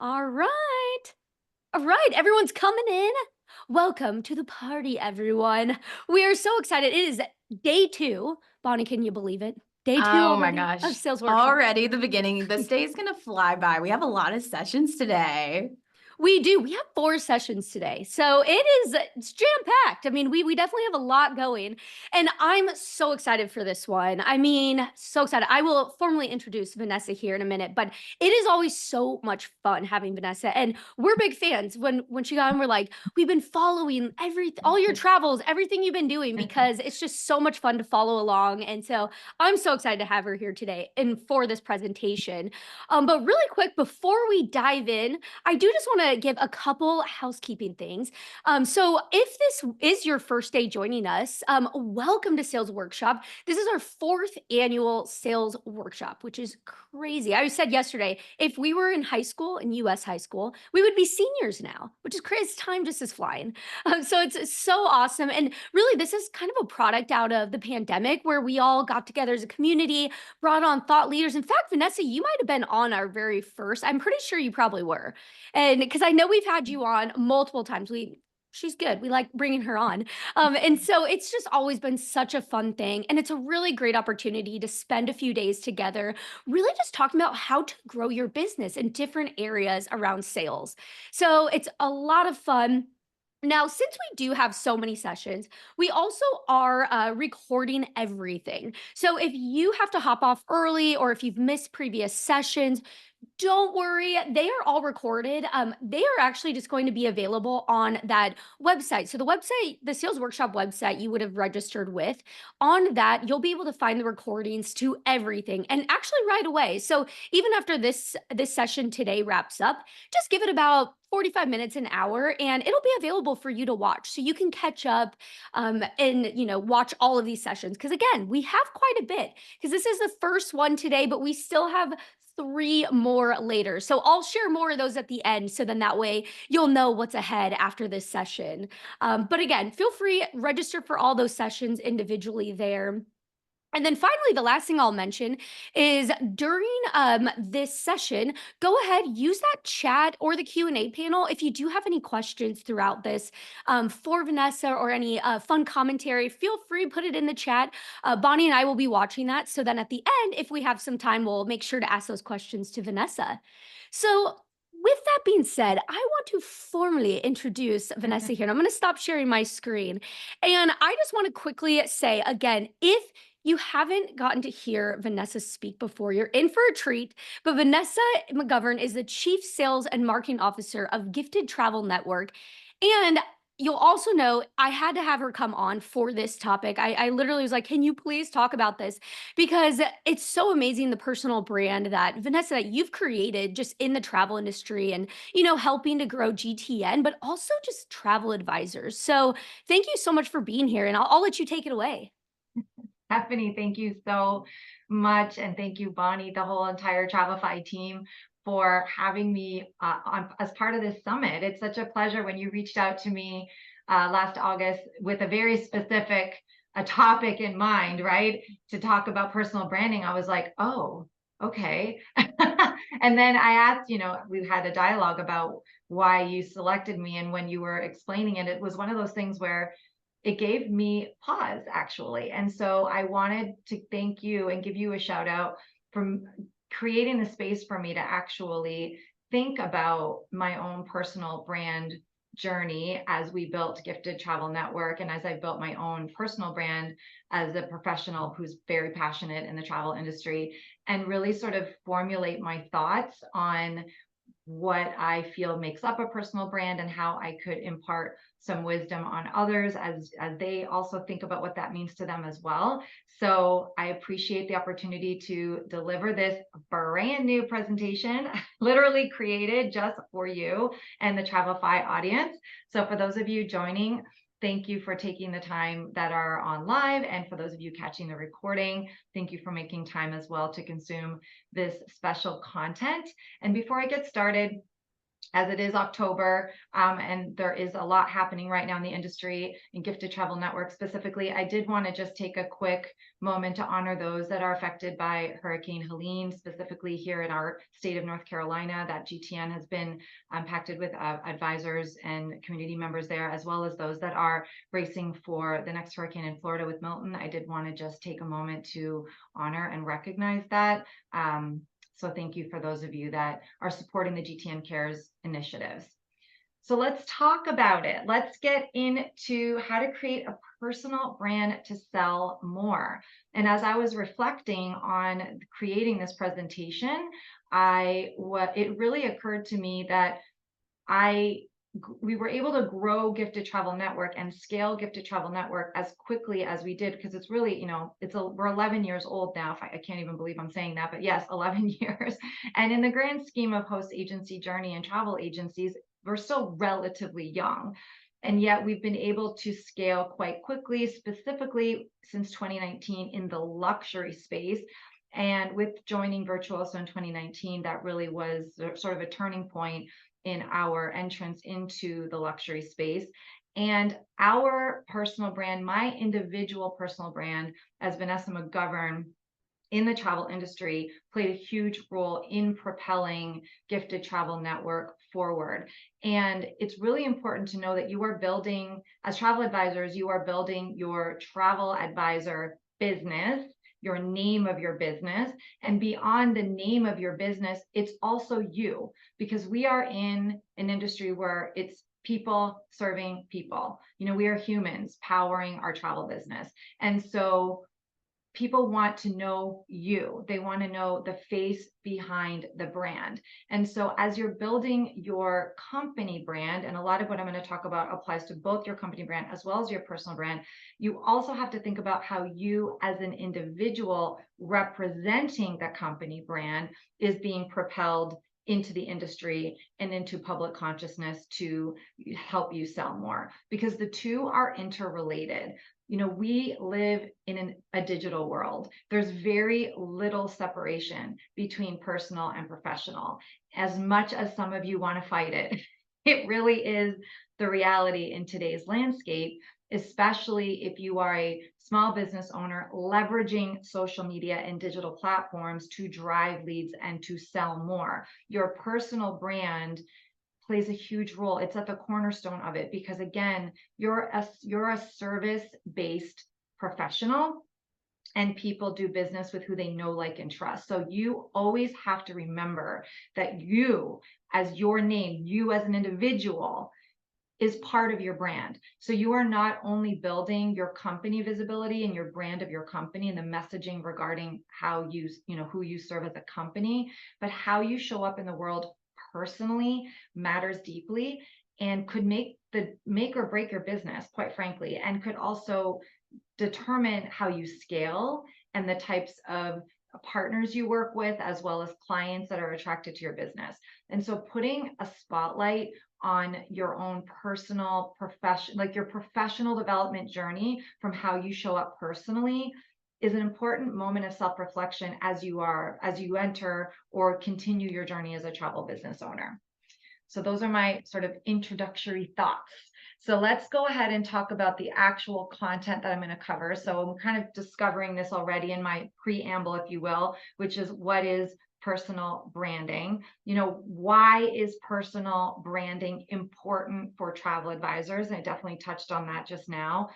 All right. All right. Everyone's coming in. Welcome to the party, everyone. We are so excited. It is day two. Bonnie, can you believe it? Day two Oh my already of gosh. sales workshop. Already the beginning. This day is going to fly by. We have a lot of sessions today. We do. We have 4 sessions today. So it's jam-packed. I mean, we definitely have a lot going, and I'm so excited for this one. I mean, so excited. I will formally introduce Vanessa here in a minute, but it is always so much fun having Vanessa, and we're big fans. When she got on, we're like, "We've been following all your travels, everything you've been doing," because it's just so much fun to follow along, and so I'm so excited to have her here today and for this presentation. But really quick, before we dive in, I do just want to give a couple housekeeping things. So, if this is your first day joining us, welcome to Sales Workshop. This is our fourth annual sales workshop, which is crazy. I said yesterday, if we were in high school, in US high school, we would be seniors now, which is crazy. Time just is flying. So, it's so awesome. And really, this is kind of a product out of the pandemic where we all got together as a community, brought on thought leaders. In fact, Vanessa, you might have been on our very first. I'm pretty sure you probably were. And because I know we've had you on multiple times. She's good. We like bringing her on. And so it's just always been such a fun thing. And it's a really great opportunity to spend a few days together, really just talking about how to grow your business in different areas around sales. So it's a lot of fun. Now, since we do have so many sessions, we also are recording everything. So if you have to hop off early or if you've missed previous sessions, don't worry, they are all recorded. They are actually just going to be available on that website. So the website, the sales workshop website you would have registered with, on that you'll be able to find the recordings to everything, and actually right away. So even after this session today wraps up, just give it about 45 minutes, an hour, and it'll be available for you to watch. So you can catch up and watch all of these sessions. Because again, we have quite a bit. Because this is the first one today, but we still have 3 more later. So I'll share more of those at the end. So then that way you'll know what's ahead after this session. But again, feel free, register for all those sessions individually there. And then finally, the last thing I'll mention is during this session, go ahead, use that chat or the Q&A panel if you do have any questions throughout this for Vanessa or any fun commentary. Feel free, put it in the chat. Bonnie and I will be watching that. So then at the end, if we have some time, we'll make sure to ask those questions to Vanessa. So with that being said, I want to formally introduce Vanessa here. And I'm going to stop sharing my screen. And I just want to quickly say again, if you haven't gotten to hear Vanessa speak before, you're in for a treat. But Vanessa McGovern is the Chief Sales and Marketing Officer of Gifted Travel Network. And you'll also know I had to have her come on for this topic. I literally was like, can you please talk about this? Because it's so amazing the personal brand that Vanessa, that you've created just in the travel industry and, helping to grow GTN, but also just travel advisors. So thank you so much for being here. And I'll let you take it away. Stephanie, thank you so much. And thank you, Bonnie, the whole entire Travelify team for having me as part of this summit. It's such a pleasure when you reached out to me last August with a very specific topic in mind, right? To talk about personal branding. I was like, oh, okay. And then I asked, we had a dialogue about why you selected me. And when you were explaining it, it was one of those things where it gave me pause actually. And so I wanted to thank you and give you a shout out for creating the space for me to actually think about my own personal brand journey as we built Gifted Travel Network and as I built my own personal brand as a professional who's very passionate in the travel industry, and really sort of formulate my thoughts on what I feel makes up a personal brand and how I could impart some wisdom on others as they also think about what that means to them as well. So I appreciate the opportunity to deliver this brand new presentation, literally created just for you and the Travelify audience. So for those of you joining, thank you for taking the time that are on live. And for those of you catching the recording, thank you for making time as well to consume this special content. And before I get started, as it is October, and there is a lot happening right now in the industry and gifted travel network specifically, I did want to just take a quick moment to honor those that are affected by Hurricane Helene, specifically here in our state of North Carolina. That GTN has been impacted with advisors and community members there, as well as those that are bracing for the next hurricane in Florida with Milton. I did want to just take a moment to honor and recognize that. So thank you for those of you that are supporting the GTN Cares initiatives. So let's talk about it. Let's get into how to create a personal brand to sell more. And as I was reflecting on creating this presentation, it really occurred to me that we were able to grow Gifted Travel Network and scale Gifted Travel Network as quickly as we did, because it's really, we're 11 years old now. I can't even believe I'm saying that, but yes, 11 years. And in the grand scheme of host agency journey and travel agencies, we're still relatively young. And yet we've been able to scale quite quickly, specifically since 2019 in the luxury space. And with joining Virtuoso in 2019, that really was sort of a turning point in our entrance into the luxury space. And our personal brand, my individual personal brand as Vanessa McGovern in the travel industry, played a huge role in propelling Gifted Travel Network forward. And it's really important to know that you are building, as travel advisors, you are building your travel advisor business, your name of your business, and beyond the name of your business, it's also you, because we are in an industry where it's people serving people. We are humans powering our travel business. And so people want to know you. They want to know the face behind the brand. And so as you're building your company brand, and a lot of what I'm going to talk about applies to both your company brand as well as your personal brand, you also have to think about how you as an individual representing the company brand is being propelled into the industry and into public consciousness to help you sell more, because the two are interrelated. We live in a digital world. There's very little separation between personal and professional. As much as some of you want to fight it, it really is the reality in today's landscape, especially if you are a small business owner leveraging social media and digital platforms to drive leads and to sell more. Your personal brand plays a huge role. It's at the cornerstone of it, because again, you're a service-based professional, and people do business with who they know, like, and trust. So you always have to remember that you as your name, you as an individual, is part of your brand. So you are not only building your company visibility and your brand of your company and the messaging regarding how who you serve as a company, but how you show up in the world personally matters deeply, and could make or break your business, quite frankly, and could also determine how you scale and the types of partners you work with, as well as clients that are attracted to your business. And so putting a spotlight on your own personal profession, like your professional development journey from how you show up personally, is an important moment of self-reflection as you enter or continue your journey as a travel business owner. So those are my sort of introductory thoughts. So let's go ahead and talk about the actual content that I'm going to cover. So I'm kind of discovering this already in my preamble, if you will, which is what is personal branding. Why is personal branding important for travel advisors? And I definitely touched on that just now.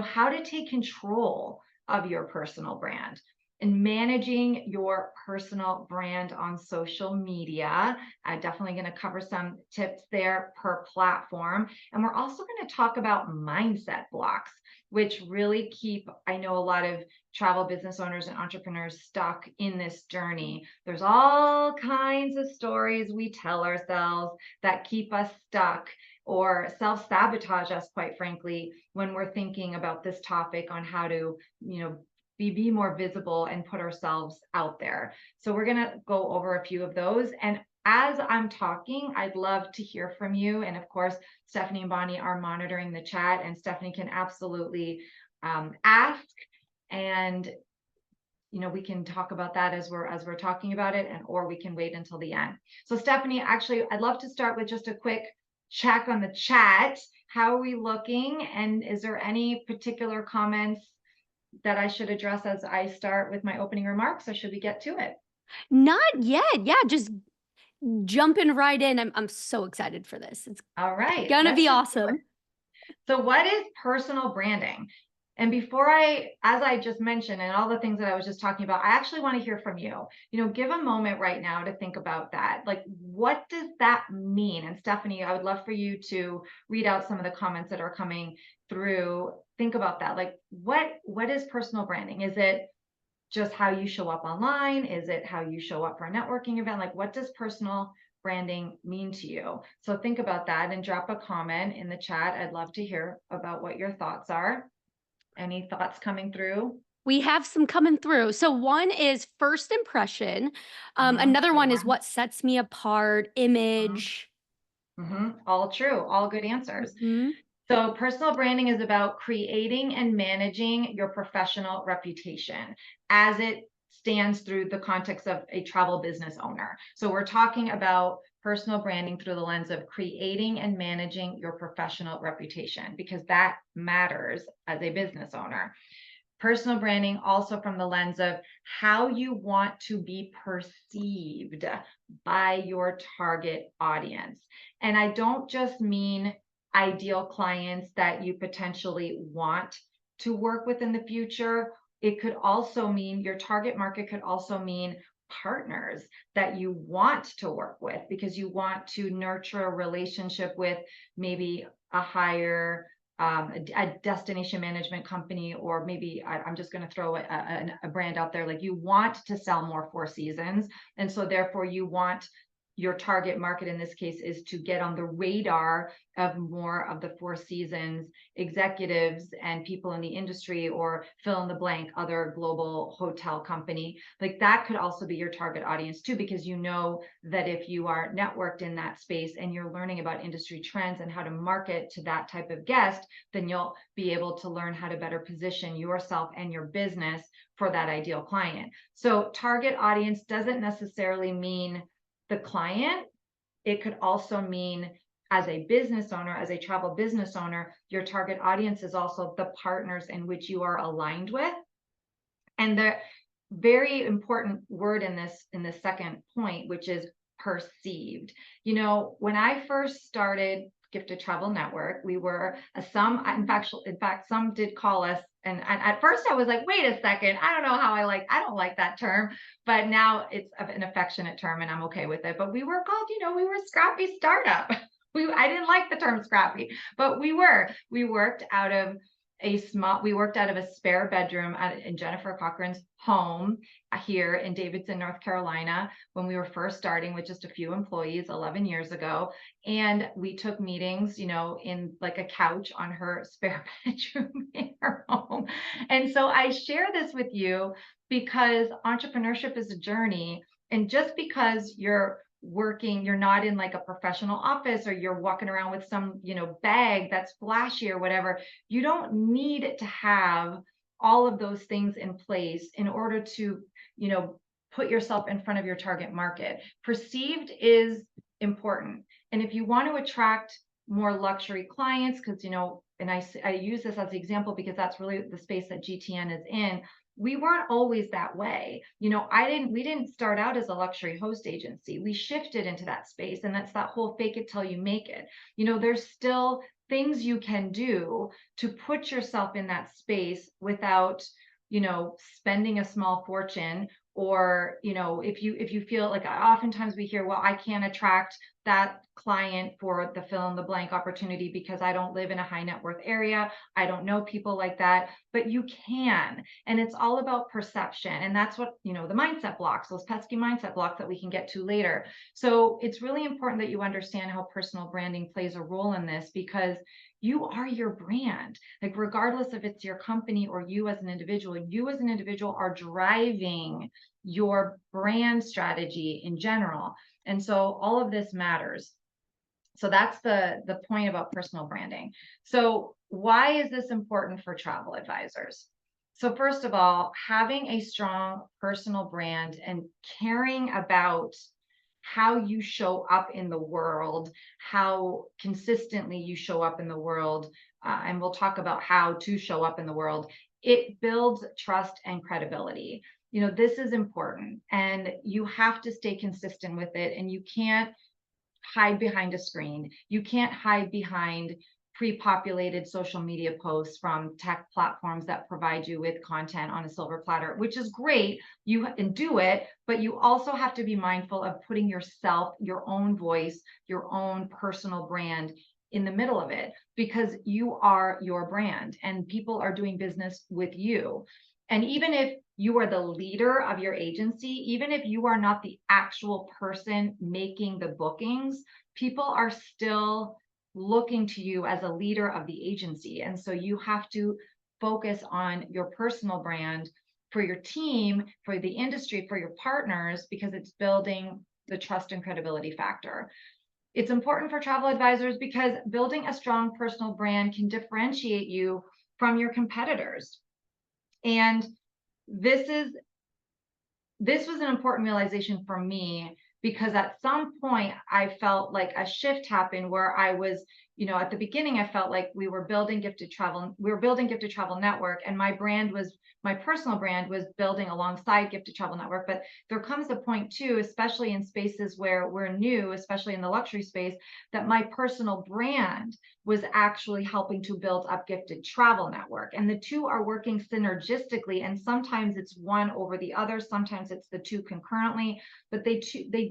How to take control of your personal brand and managing your personal brand on social media. I'm definitely going to cover some tips there per platform. And we're also going to talk about mindset blocks, which really keep, I know, a lot of travel business owners and entrepreneurs stuck in this journey. There's all kinds of stories we tell ourselves that keep us stuck or self-sabotage us, quite frankly, when we're thinking about this topic on how to, be more visible and put ourselves out there. So we're going to go over a few of those. And as I'm talking, I'd love to hear from you. And of course, Stephanie and Bonnie are monitoring the chat, and Stephanie can absolutely ask and we can talk about that as we're talking about it, and or we can wait until the end. So Stephanie, actually, I'd love to start with just a quick check on the chat. How are we looking? And is there any particular comments that I should address as I start with my opening remarks, or should we get to it? Not yet. Yeah, just jumping right in. I'm so excited for this. It's All right, gonna let's be just do it. awesome. So what is personal branding? And as I just mentioned, and all the things that I was just talking about, I actually want to hear from you. Give a moment right now to think about that. Like, what does that mean? And Stephanie, I would love for you to read out some of the comments that are coming through. Think about that. Like, what is personal branding? Is it just how you show up online? Is it how you show up for a networking event? Like, what does personal branding mean to you? So think about that and drop a comment in the chat. I'd love to hear about what your thoughts are. Any thoughts coming through? We have some coming through. So one is first impression. Another Good one is one. what sets me apart, image. All true. All good answers. Mhm. So personal branding is about creating and managing your professional reputation as it stands through the context of a travel business owner. So we're talking about personal branding through the lens of creating and managing your professional reputation, because that matters as a business owner. Personal branding also from the lens of how you want to be perceived by your target audience. And I don't just mean ideal clients that you potentially want to work with in the future. It could also mean your target market could also mean partners that you want to work with, because you want to nurture a relationship with maybe a higher a destination management company, or maybe I'm just going to throw a brand out there. Like, you want to sell more Four Seasons. And so therefore you want your target market in this case is to get on the radar of more of the Four Seasons executives and people in the industry, or fill in the blank, other global hotel company. Like, that could also be your target audience too, because you know that if you are networked in that space and you're learning about industry trends and how to market to that type of guest, then you'll be able to learn how to better position yourself and your business for that ideal client. So target audience doesn't necessarily mean the client. It could also mean, as a business owner, as a travel business owner, your target audience is also the partners in which you are aligned with. And the very important word in this second point, which is perceived. When I first started Gifted Travel Network, we were in fact, some did call us. And at first I was like, wait a second, I don't like that term, but now it's an affectionate term and I'm okay with it. But we were called, we were Scrappy Startup. I didn't like the term scrappy, but we worked out of a spare bedroom in Jennifer Cochran's home here in Davidson, North Carolina, when we were first starting with just a few employees 11 years ago. And we took meetings, in like a couch on her spare bedroom in her home. And so I share this with you because entrepreneurship is a journey. And just because you're not in like a professional office, or you're walking around with some, bag that's flashy or whatever, you don't need to have all of those things in place in order to, put yourself in front of your target market. Perceived is important. And if you want to attract more luxury clients, because, and I use this as the example because that's really the space that GTN is in. We weren't always that way. We didn't start out as a luxury host agency. We shifted into that space, and that's that whole fake it till you make it. There's still things you can do to put yourself in that space without, spending a small fortune. Or, if you feel like, oftentimes we hear, well, I can't attract that client for the fill in the blank opportunity because I don't live in a high net worth area. I don't know people like that, but you can. And it's all about perception. And that's what, the mindset blocks, those pesky mindset blocks that we can get to later. So it's really important that you understand how personal branding plays a role in this, because you are your brand. Like, regardless if it's your company or you as an individual are driving your brand strategy in general. And so all of this matters. So that's the point about personal branding. So why is this important for travel advisors? So first of all, having a strong personal brand and caring about how you show up in the world, how consistently you show up in the world, and we'll talk about how to show up in the world, it builds trust and credibility. This is important, and you have to stay consistent with it, and you can't hide behind a screen. You can't hide behind pre-populated social media posts from tech platforms that provide you with content on a silver platter, which is great. You can do it, but you also have to be mindful of putting yourself, your own voice, your own personal brand in the middle of it, because you are your brand and people are doing business with you. And even if you are the leader of your agency, even if you are not the actual person making the bookings, people are still looking to you as a leader of the agency. And so you have to focus on your personal brand for your team, for the industry, for your partners, because it's building the trust and credibility factor. It's important for travel advisors because building a strong personal brand can differentiate you from your competitors. And this was an important realization for me, because at some point I felt like a shift happened where I was, at the beginning, I felt like we were building Gifted Travel Network, and my personal brand was building alongside Gifted Travel Network. But there comes a point too, especially in spaces where we're new, especially in the luxury space, that my personal brand was actually helping to build up Gifted Travel Network. And the two are working synergistically. And sometimes it's one over the other, sometimes it's the two concurrently, but they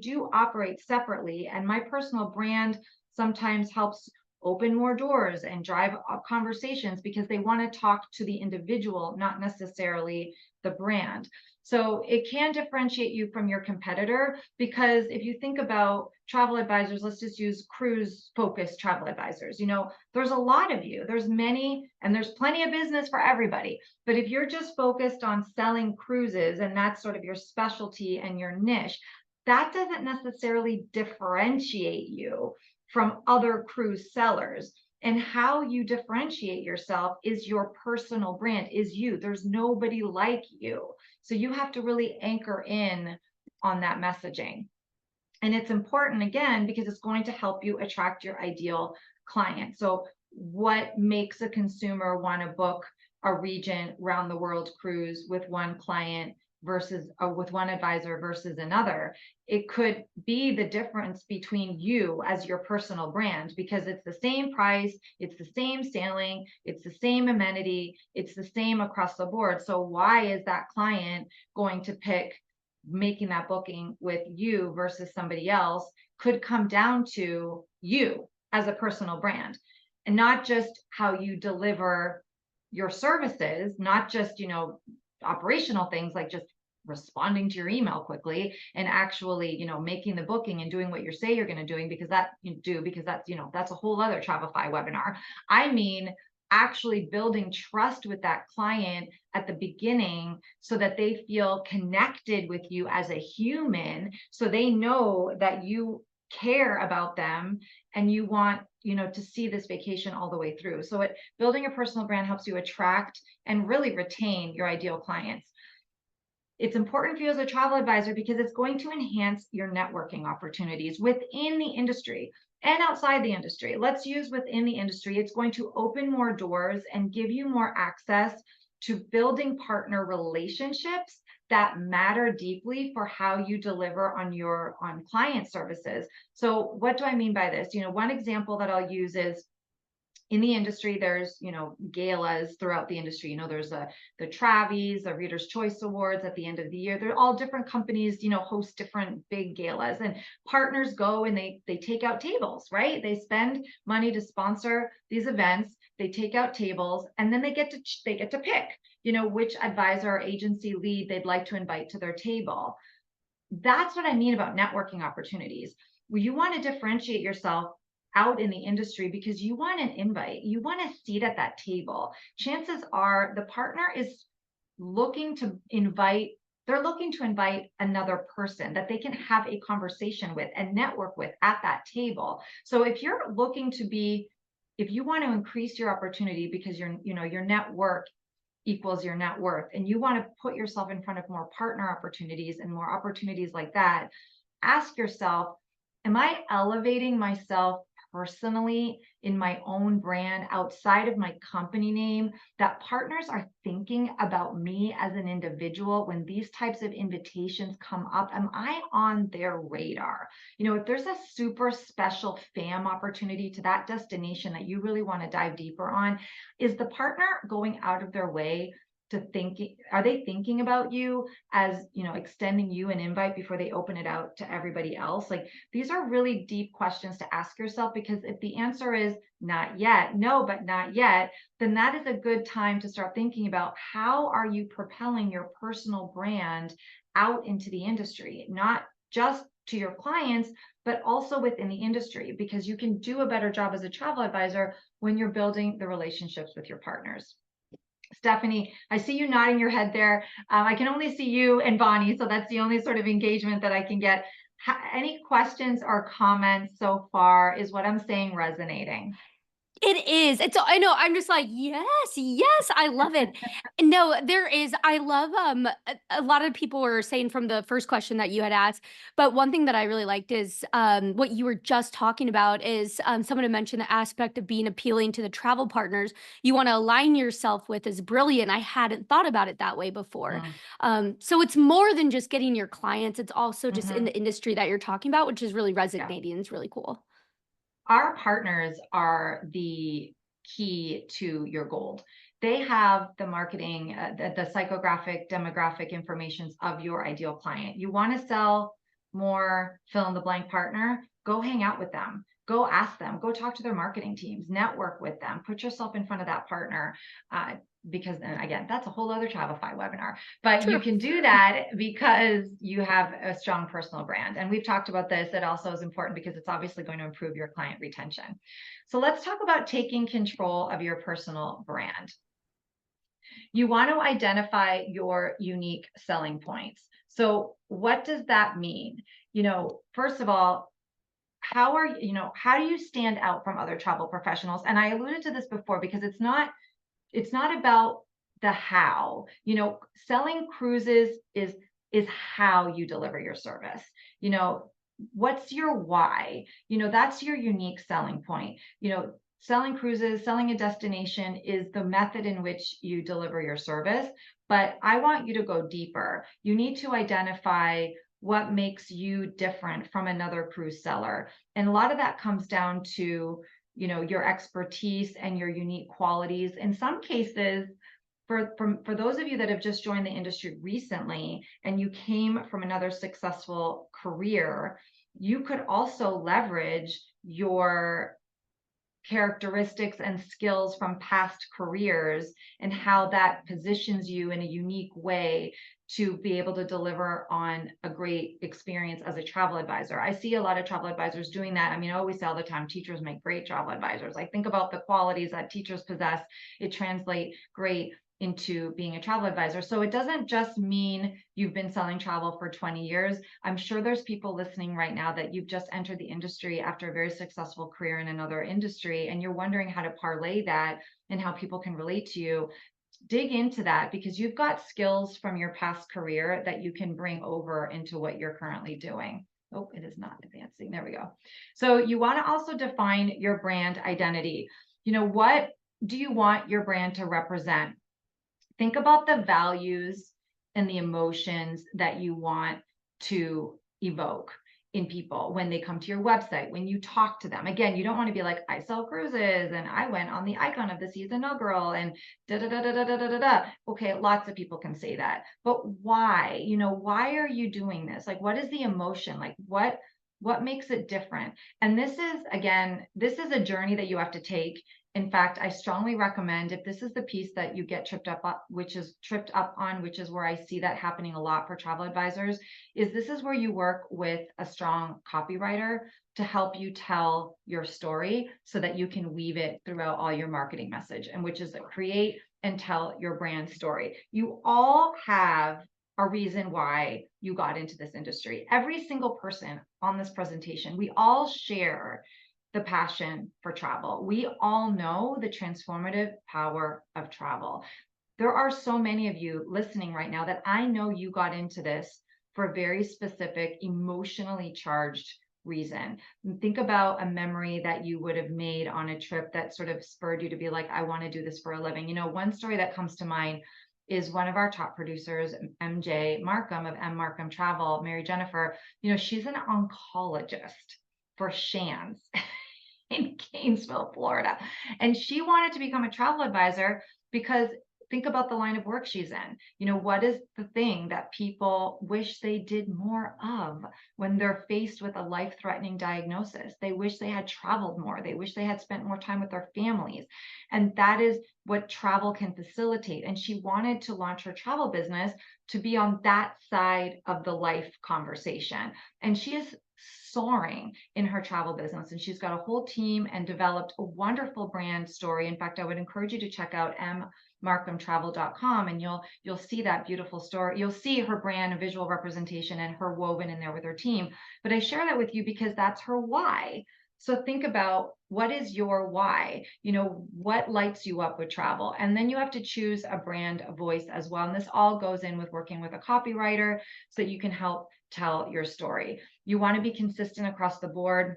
do operate separately. And my personal brand sometimes helps open more doors and drive up conversations because they want to talk to the individual, not necessarily the brand. So it can differentiate you from your competitor, because if you think about travel advisors, let's just use cruise focused travel advisors. There's a lot of you, there's many, and there's plenty of business for everybody. But if you're just focused on selling cruises and that's sort of your specialty and your niche, that doesn't necessarily differentiate you from other cruise sellers. And how you differentiate yourself is your personal brand, is you. There's nobody like you. So you have to really anchor in on that messaging. And it's important, again, because it's going to help you attract your ideal client. So what makes a consumer want to book a region round the world cruise with one client versus with one advisor versus another? It could be the difference between you as your personal brand, because it's the same price, it's the same sailing, it's the same amenity, it's the same across the board. So why is that client going to pick making that booking with you versus somebody else? Could come down to you as a personal brand, and not just how you deliver your services, not just, operational things like just responding to your email quickly and actually, making the booking and doing what you say you're going to doing, because that's a whole other Travelify webinar. I mean, actually building trust with that client at the beginning so that they feel connected with you as a human, so they know that you care about them and you want, to see this vacation all the way through. So building a personal brand helps you attract and really retain your ideal clients. It's important for you as a travel advisor because it's going to enhance your networking opportunities within the industry and outside the industry. Let's use within the industry. It's going to open more doors and give you more access to building partner relationships that matter deeply for how you deliver on client services. So what do I mean by this? One example that I'll use is, in the industry, there's, galas throughout the industry. There's the Travies, the Reader's Choice Awards at the end of the year. They're all different companies, host different big galas, and partners go and they take out tables, right? They spend money to sponsor these events. They take out tables, and then they get to pick, which advisor or agency lead they'd like to invite to their table. That's what I mean about networking opportunities. Well, you want to differentiate yourself out in the industry because you want an invite, you want a seat at that table. Chances are the partner is looking to invite another person that they can have a conversation with and network with at that table. So if you want to increase your opportunity because your network equals your net worth, and you want to put yourself in front of more partner opportunities and more opportunities like that, ask yourself, am I elevating myself personally in my own brand outside of my company name, that partners are thinking about me as an individual when these types of invitations come up? Am I on their radar? If there's a super special FAM opportunity to that destination that you really want to dive deeper on, is the partner going out of their way to thinking, are they thinking about you as, extending you an invite before they open it out to everybody else? Like, these are really deep questions to ask yourself, because if the answer is not yet, no, but not yet, then that is a good time to start thinking about how are you propelling your personal brand out into the industry, not just to your clients, but also within the industry, because you can do a better job as a travel advisor when you're building the relationships with your partners. Stephanie, I see you nodding your head there. I can only see you and Bonnie, so that's the only sort of engagement that I can get. Any questions or comments so far? Is what I'm saying resonating? It is. It's I know, I'm just like, "Yes, yes, I love it." No, there is I love, a lot of people were saying from the first question that you had asked, but one thing that I really liked is, what you were just talking about is, someone had mentioned the aspect of being appealing to the travel partners you wanna align yourself with is brilliant. I hadn't thought about it that way before. Mm, So it's more than just getting your clients, it's also just in mhm. the industry that you're talking about, which is really Yeah. resonating, it's really cool. Our partners are the key to your gold. They have the marketing, the psychographic, demographic informations of your ideal client. You want to sell more fill in the blank partner, go hang out with them. Go ask them, go talk to their marketing teams, network with them, put yourself in front of that partner. Because then again, that's a whole other Travelify webinar, but you True. can do that because you have a strong personal brand. And we've talked about this. It also is important because it's obviously going to improve your client retention. So let's talk about taking control of your personal brand. You want to identify your unique selling points. So what does that mean? First of all, how do you stand out from other travel professionals? And I alluded to this before, because it's not about the how. Selling cruises is how you deliver your service. What's your why? That's your unique selling point. Selling cruises, selling a destination is the method in which you deliver your service. But I want you to go deeper. You need to identify what makes you different from another cruise seller. And a lot of that comes down to your expertise and your unique qualities. In some cases, for those of you that have just joined the industry recently and you came from another successful career, you could also leverage your characteristics and skills from past careers and how that positions you in a unique way to be able to deliver on a great experience as a travel advisor. I see a lot of travel advisors doing that. I mean, I always say all the time, teachers make great travel advisors. Like, think about the qualities that teachers possess. It translates great into being a travel advisor. So it doesn't just mean you've been selling travel for 20 years. I'm sure there's people listening right now that you've just entered the industry after a very successful career in another industry, and you're wondering how to parlay that and how people can relate to you. Dig into that, because you've got skills from your past career that you can bring over into what you're currently doing. Oh, it is not advancing. There we go. So you want to also define your brand identity. What do you want your brand to represent? Think about the values and the emotions that you want to evoke in people when they come to your website, when you talk to them. Again, you don't want to be like, I sell cruises and I went on the Icon of the Seas inaugural and da da da da da da da da da. Okay, lots of people can say that, but why? Why are you doing this? Like, what is the emotion? Like, what makes it different? And this is a journey that you have to take. In fact, I strongly recommend, if this is the piece that you get tripped up on, which is where I see that happening a lot for travel advisors, this is where you work with a strong copywriter to help you tell your story so that you can weave it throughout all your marketing message, and which is create and tell your brand story. You all have a reason why you got into this industry. Every single person on this presentation, we all share the passion for travel. We all know the transformative power of travel. There are so many of you listening right now that I know you got into this for a very specific, emotionally charged reason. Think about a memory that you would have made on a trip that sort of spurred you to be like, I want to do this for a living. One story that comes to mind is one of our top producers, MJ Markham of M Markham Travel, Mary Jennifer. She's an oncologist for Shands in Gainesville, Florida. And she wanted to become a travel advisor because think about the line of work she's in. What is the thing that people wish they did more of when they're faced with a life-threatening diagnosis? They wish they had traveled more. They wish they had spent more time with their families. And that is what travel can facilitate. And she wanted to launch her travel business to be on that side of the life conversation. And she is soaring in her travel business, and she's got a whole team and developed a wonderful brand story. In fact, I would encourage you to check out mmarkhamtravel.com, and you'll see that beautiful story. You'll see her brand and visual representation and her woven in there with her team. But I share that with you because that's her why. So think about, what is your why? What lights you up with travel? And then you have to choose a brand, a voice as well. And this all goes in with working with a copywriter so that you can help tell your story. You want to be consistent across the board.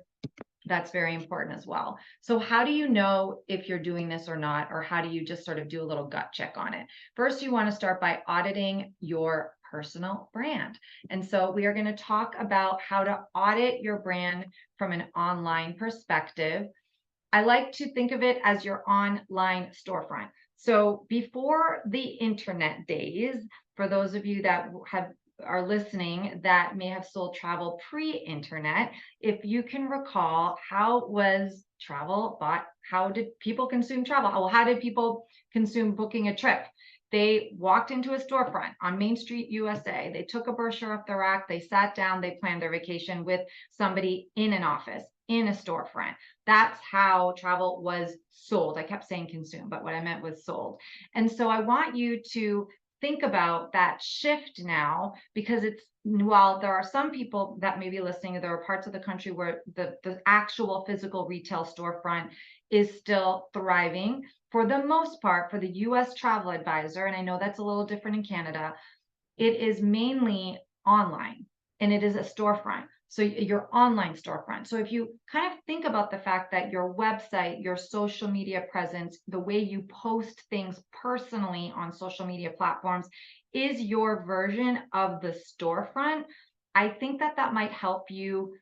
That's very important as well. So how do you know if you're doing this or not, or how do you just sort of do a little gut check on it? First, you want to start by auditing your personal brand. And so we are going to talk about how to audit your brand from an online perspective. I like to think of it as your online storefront. So before the internet days, for those of you that are listening that may have sold travel pre-internet, if you can recall, how was travel bought? How did people consume travel? Well, how did people consume booking a trip? They walked into a storefront on Main Street, USA. They took a brochure off the rack. They sat down. They planned their vacation with somebody in an office, in a storefront. That's how travel was sold. I kept saying consume, but what I meant was sold. And so I want you to think about that shift now, because while there are some people that may be listening, there are parts of the country where the actual physical retail storefront is still thriving. For the most part, for the US travel advisor, and I know that's a little different in Canada, it is mainly online, and it is a storefront. So your online storefront. So if you kind of think about the fact that your website, your social media presence, the way you post things personally on social media platforms is your version of the storefront, I think that might help you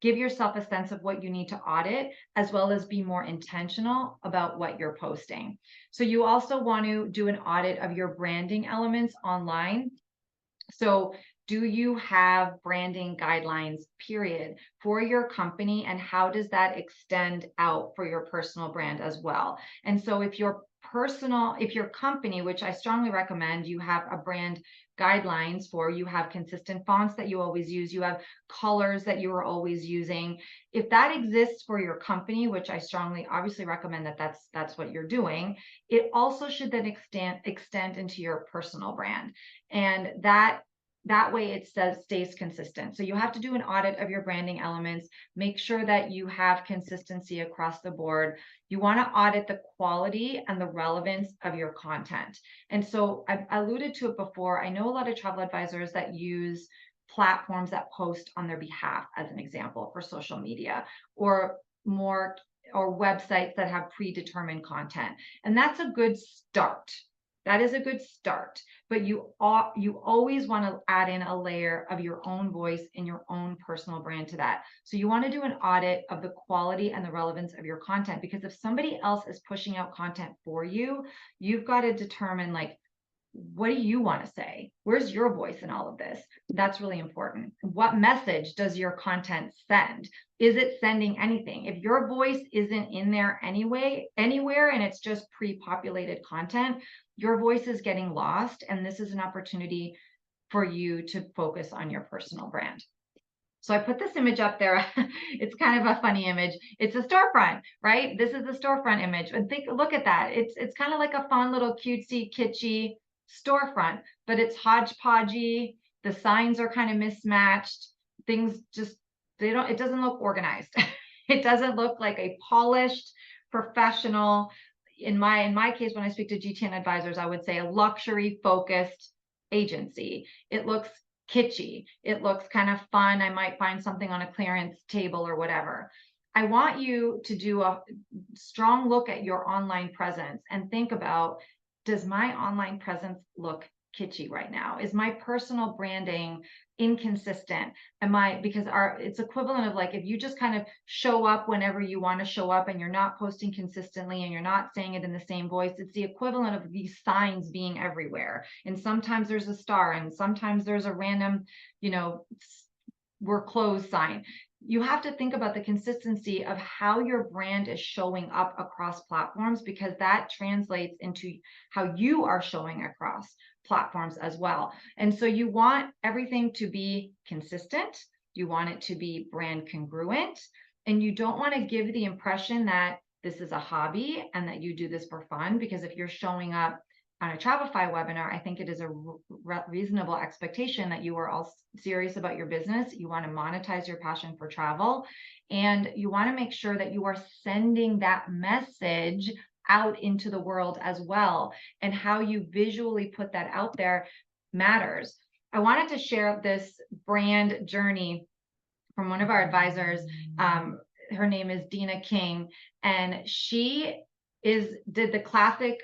give yourself a sense of what you need to audit, as well as be more intentional about what you're posting. So you also want to do an audit of your branding elements online. So do you have branding guidelines, period, for your company? And how does that extend out for your personal brand as well? And so if your company, which I strongly recommend, you have a brand guidelines for, you have consistent fonts that you always use, you have colors that you are always using. If that exists for your company, which I strongly obviously recommend that's what you're doing, it also should then extend into your personal brand. And that way it stays consistent. So you have to do an audit of your branding elements, make sure that you have consistency across the board. You want to audit the quality and the relevance of your content. And so I alluded to it before. I know a lot of travel advisors that use platforms that post on their behalf, as an example, for social media, or websites that have predetermined content. And that's a good start. That is a good start, but you always want to add in a layer of your own voice and your own personal brand to that. So you want to do an audit of the quality and the relevance of your content, because if somebody else is pushing out content for you, you've got to determine, like, what do you want to say? Where's your voice in all of this? That's really important. What message does your content send? Is it sending anything? If your voice isn't in there anywhere, and it's just pre-populated content, your voice is getting lost. And this is an opportunity for you to focus on your personal brand. So I put this image up there. It's kind of a funny image. It's a storefront, right? This is the storefront image. And look at that. It's kind of like a fun little cutesy, kitschy storefront, but it's hodgepodgey. The signs are kind of mismatched. Things just, it doesn't look organized. It doesn't look like a polished, professional, in my case, when I speak to GTN advisors, I would say a luxury focused agency. It looks kitschy. It looks kind of fun. I might find something on a clearance table or whatever. I want you to do a strong look at your online presence and think about, does my online presence look kitschy right now? Is my personal branding inconsistent? Because it's equivalent of like, if you just kind of show up whenever you want to show up and you're not posting consistently and you're not saying it in the same voice, it's the equivalent of these signs being everywhere. And sometimes there's a star and sometimes there's a random, you know, we're closed sign. You have to think about the consistency of how your brand is showing up across platforms, because that translates into how you are showing across platforms as well. And so you want everything to be consistent. You want it to be brand congruent, and you don't want to give the impression that this is a hobby and that you do this for fun, because if you're showing up on a Shopify webinar, I think it is a reasonable expectation that you are all serious about your business. You want to monetize your passion for travel, and you want to make sure that you are sending that message out into the world as well. And how you visually put that out there matters. I wanted to share this brand journey from one of our advisors. Her name is Dina King, and did the classic.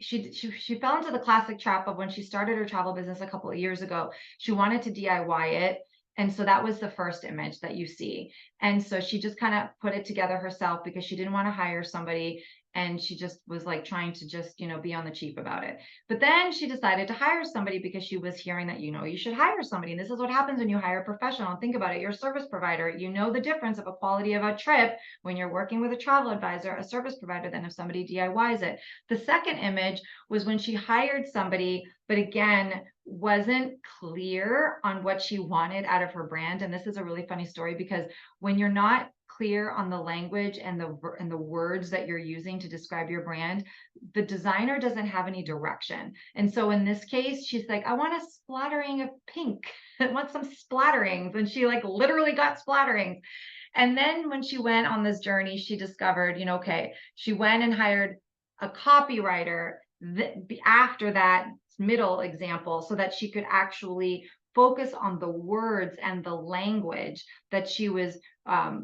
She fell into the classic trap of, when she started her travel business a couple of years ago, she wanted to DIY it. And so that was the first image that you see. And so she just kind of put it together herself because she didn't want to hire somebody. And she just was like trying to just, be on the cheap about it. But then she decided to hire somebody because she was hearing that, you should hire somebody. And this is what happens when you hire a professional. Think about it. You're a service provider. You know the difference of a quality of a trip when you're working with a travel advisor, a service provider, than if somebody DIYs it. The second image was when she hired somebody, but again, wasn't clear on what she wanted out of her brand. And this is a really funny story, because when you're not clear on the language and the words that you're using to describe your brand, the designer doesn't have any direction. And so in this case, she's like, I want a splattering of pink. I want some splatterings. And she like literally got splatterings. And then when she went on this journey, she discovered, okay, she went and hired a copywriter after that middle example, so that she could actually focus on the words and the language that she was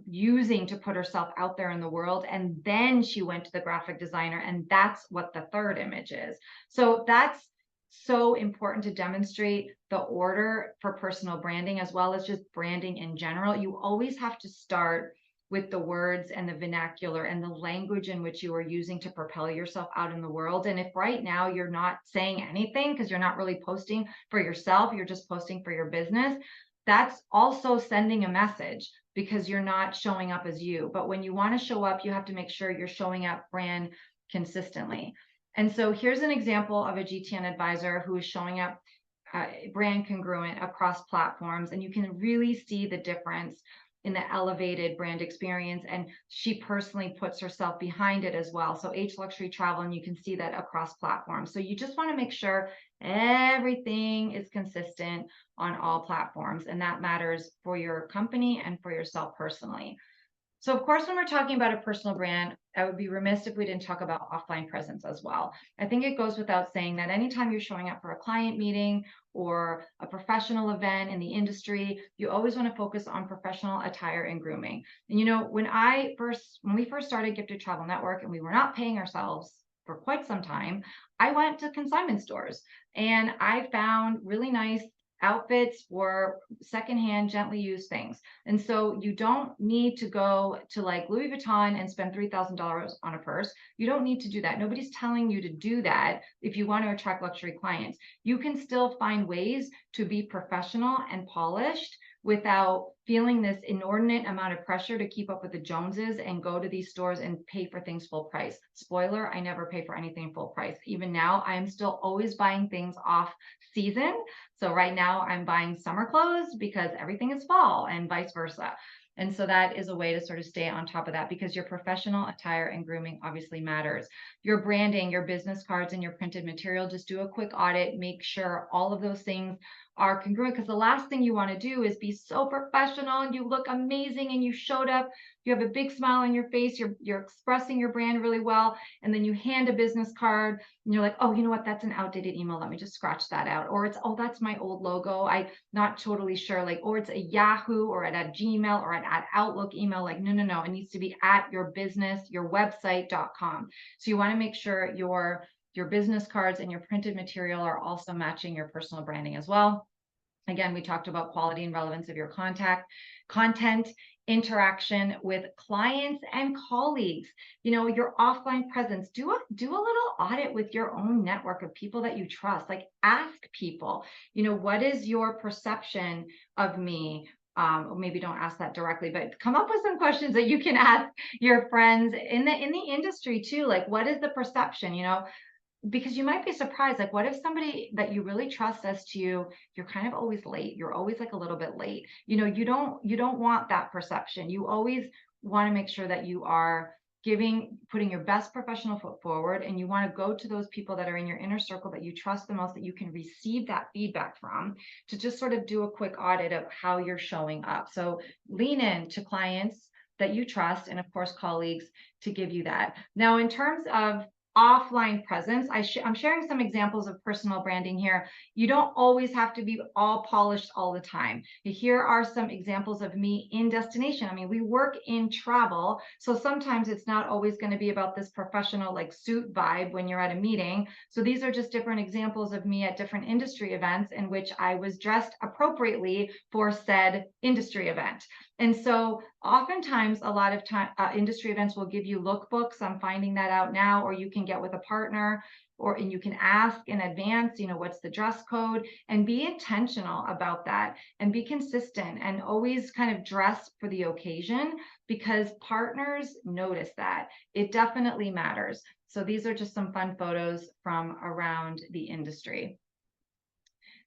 using to put herself out there in the world. And then she went to the graphic designer, and that's what the third image is. So that's so important to demonstrate the order for personal branding, as well as just branding in general. You always have to start with the words and the vernacular and the language in which you are using to propel yourself out in the world. And if right now you're not saying anything because you're not really posting for yourself, you're just posting for your business, that's also sending a message, because you're not showing up as you. But when you want to show up, you have to make sure you're showing up brand consistently. And so here's an example of a GTN advisor who is showing up brand congruent across platforms. And you can really see the difference in the elevated brand experience. And she personally puts herself behind it as well. So H Luxury Travel, and you can see that across platforms. So you just want to make sure everything is consistent on all platforms. And that matters for your company and for yourself personally. So of course, when we're talking about a personal brand, I would be remiss if we didn't talk about offline presence as well. I think it goes without saying that anytime you're showing up for a client meeting or a professional event in the industry, you always want to focus on professional attire and grooming. And when we first started Gifted Travel Network, and we were not paying ourselves for quite some time, I went to consignment stores and I found really nice outfits for secondhand, gently used things. And so you don't need to go to like Louis Vuitton and spend $3,000 on a purse. You don't need to do that. Nobody's telling you to do that if you want to attract luxury clients. You can still find ways to be professional and polished without feeling this inordinate amount of pressure to keep up with the Joneses and go to these stores and pay for things full price. Spoiler, I never pay for anything full price. Even now, I am still always buying things off season. So right now I'm buying summer clothes because everything is fall, and vice versa. And so that is a way to sort of stay on top of that, because your professional attire and grooming obviously matters. Your branding, your business cards, and your printed material, just do a quick audit. Make sure all of those things are congruent, because the last thing you want to do is be so professional and you look amazing and you showed up, you have a big smile on your face, you're expressing your brand really well, and then you hand a business card and you're like, oh, you know what, that's an outdated email, let me just scratch that out. Or it's, oh, that's my old logo, I not totally sure, like, or it's a Yahoo or at Gmail or at Outlook email. Like, no, it needs to be at your business, your website.com. So you want to make sure your business cards and your printed material are also matching your personal branding as well. Again, we talked about quality and relevance of your content, interaction with clients and colleagues, your offline presence. Do a little audit with your own network of people that you trust. Like, ask people, what is your perception of me? Maybe don't ask that directly, but come up with some questions that you can ask your friends in the industry too. Like, what is the perception? Because you might be surprised, like, what if somebody that you really trust says to you, you're kind of always late, you're always like a little bit late. You don't want that perception. You always want to make sure that you are putting your best professional foot forward, and you want to go to those people that are in your inner circle that you trust the most, that you can receive that feedback from, to just sort of do a quick audit of how you're showing up. So lean in to clients that you trust, and of course colleagues, to give you that. Now, in terms of offline presence, I'm sharing some examples of personal branding here. You don't always have to be all polished all the time. Here are some examples of me in destination. I mean, we work in travel, so sometimes it's not always going to be about this professional, like, suit vibe when you're at a meeting. So these are just different examples of me at different industry events in which I was dressed appropriately for said industry event. And so oftentimes, a lot of time, industry events will give you lookbooks. I'm finding that out now. Or you can get with a partner, and you can ask in advance, what's the dress code, and be intentional about that, and be consistent, and always kind of dress for the occasion, because partners notice that. It definitely matters. So these are just some fun photos from around the industry.